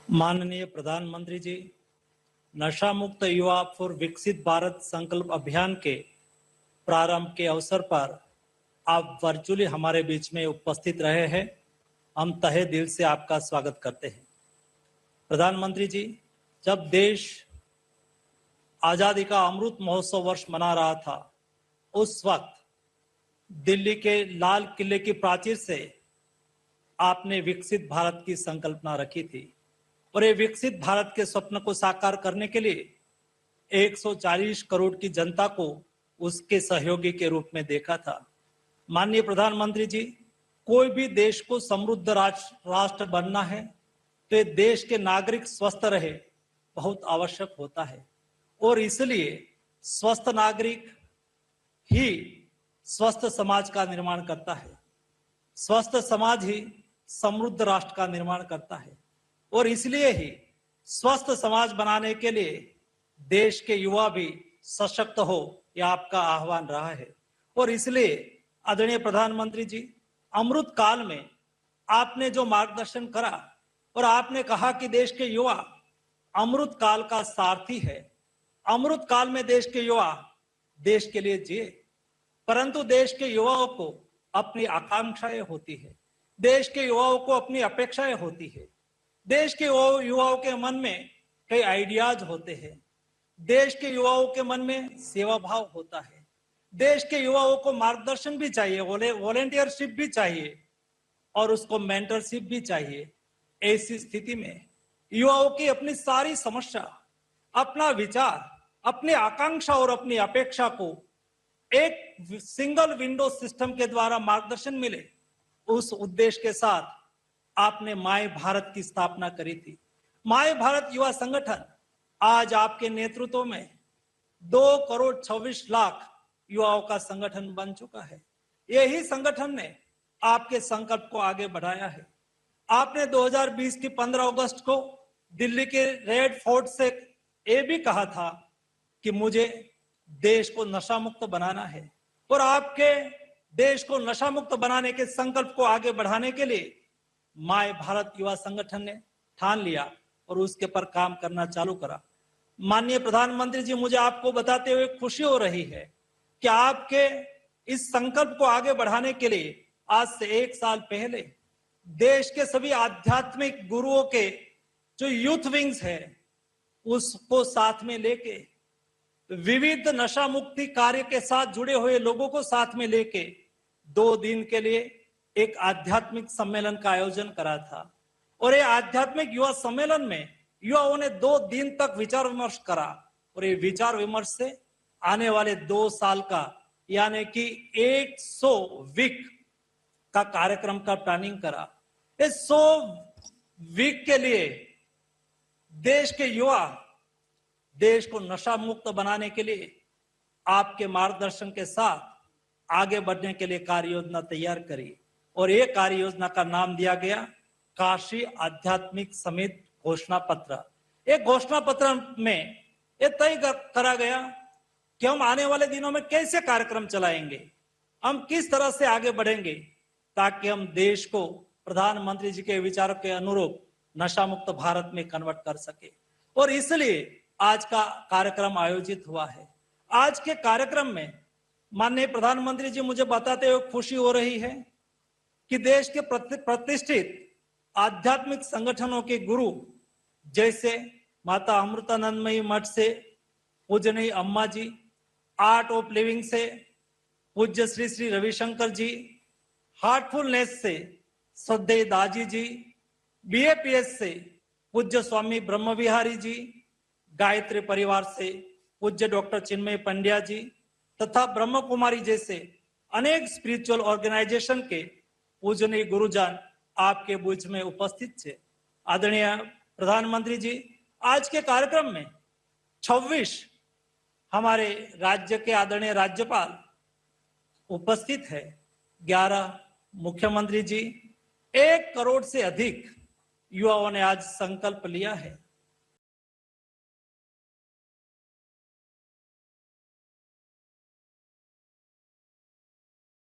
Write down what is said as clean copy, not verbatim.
माननीय प्रधानमंत्री जी, नशा मुक्त युवा फॉर विकसित भारत संकल्प अभियान के प्रारंभ के अवसर पर आप वर्चुअली हमारे बीच में उपस्थित रहे हैं। हम तहे दिल से आपका स्वागत करते हैं। प्रधानमंत्री जी, जब देश आजादी का अमृत महोत्सव वर्ष मना रहा था, उस वक्त दिल्ली के लाल किले की प्राचीर से आपने विकसित भारत की संकल्पना रखी थी और ये विकसित भारत के स्वप्न को साकार करने के लिए 140 करोड़ की जनता को उसके सहयोगी के रूप में देखा था। माननीय प्रधानमंत्री जी, कोई भी देश को समृद्ध राष्ट्र बनना है तो देश के नागरिक स्वस्थ रहे बहुत आवश्यक होता है और इसलिए स्वस्थ नागरिक ही स्वस्थ समाज का निर्माण करता है। स्वस्थ समाज ही समृद्ध राष्ट्र का निर्माण करता है और इसलिए ही स्वस्थ समाज बनाने के लिए देश के युवा भी सशक्त हो, यह आपका आह्वान रहा है। और इसलिए आदरणीय प्रधानमंत्री जी, अमृत काल में आपने जो मार्गदर्शन करा और आपने कहा कि देश के युवा अमृत काल का सारथी है। अमृत काल में देश के युवा देश के लिए जिए, परंतु देश के युवाओं को अपनी आकांक्षाएं होती है, देश के युवाओं को अपनी अपेक्षाएं होती है, देश के युवाओं के मन में कई आइडियाज होते हैं, देश के युवाओं के मन में सेवा भाव होता है, देश के युवाओं को मार्गदर्शन भी चाहिए, वॉलेंटियरशिप भी चाहिए और उसको मेंटरशिप भी चाहिए। ऐसी स्थिति में युवाओं की अपनी सारी समस्या, अपना विचार, अपनी आकांक्षा और अपनी अपेक्षा को एक सिंगल विंडो सिस्टम के द्वारा मार्गदर्शन मिले, उस उद्देश्य के साथ आपने माय भारत की स्थापना करी थी। माय भारत युवा संगठन आज आपके नेतृत्व में 2,26,00,000 युवाओं का संगठन बन चुका है। यही संगठन ने आपके संकल्प को आगे बढ़ाया है। आपने 2020 की 15 अगस्त को दिल्ली के रेड फोर्ट से ये भी कहा था कि मुझे देश को नशा मुक्त बनाना है और आपके देश को नशा मुक्त बनाने के संकल्प को आगे बढ़ाने के लिए माय भारत युवा संगठन ने ठान लिया और उसके पर काम करना चालू करा। माननीय प्रधानमंत्री जी, मुझे आपको बताते हुए खुशी हो रही है कि आपके इस संकल्प को आगे बढ़ाने के लिए आज से 1 साल पहले देश के सभी आध्यात्मिक गुरुओं के जो यूथ विंग्स है उसको साथ में लेके, विविध नशा मुक्ति कार्य के साथ जुड़े हुए लोगों को साथ में लेके 2 दिन के लिए एक आध्यात्मिक सम्मेलन का आयोजन करा था और ये आध्यात्मिक युवा सम्मेलन में युवाओं ने 2 दिन तक विचार विमर्श करा और ये विचार विमर्श से आने वाले 2 साल का यानी कि 100 वीक का कार्यक्रम का प्लानिंग करा। इस 100 वीक के लिए देश के युवा देश को नशा मुक्त बनाने के लिए आपके मार्गदर्शन के साथ आगे बढ़ने के लिए कार्य योजना तैयार करी और ये कार्य योजना का नाम दिया गया काशी आध्यात्मिक समिति घोषणा पत्र। एक घोषणा पत्र में ये तय करा गया कि हम आने वाले दिनों में कैसे कार्यक्रम चलाएंगे, हम किस तरह से आगे बढ़ेंगे ताकि हम देश को प्रधानमंत्री जी के विचारों के अनुरूप नशा मुक्त भारत में कन्वर्ट कर सके और इसलिए आज का कार्यक्रम आयोजित हुआ है। आज के कार्यक्रम में माननीय प्रधानमंत्री जी, मुझे बताते हुए खुशी हो रही है कि देश के प्रतिष्ठित आध्यात्मिक संगठनों के गुरु जैसे माता अमृतानंदमयी मठ से पूजनीय अम्मा जी, आर्ट ऑफ लिविंग से पूज्य श्री श्री रविशंकर जी, हार्टफुलनेस से श्रद्धेय दाजी जी, बीएपीएस से पूज्य स्वामी ब्रह्म विहारी जी, गायत्री परिवार से पूज्य डॉक्टर चिन्मय पंड्या जी तथा ब्रह्म कुमारी जैसे अनेक स्पिरिचुअल ऑर्गेनाइजेशन के पूजनीय गुरुजन आपके बीच में उपस्थित थे। आदरणीय प्रधानमंत्री जी, आज के कार्यक्रम में 26 हमारे राज्य के आदरणीय राज्यपाल उपस्थित है, 11 मुख्यमंत्री जी, 1 करोड़ से अधिक युवाओं ने आज संकल्प लिया है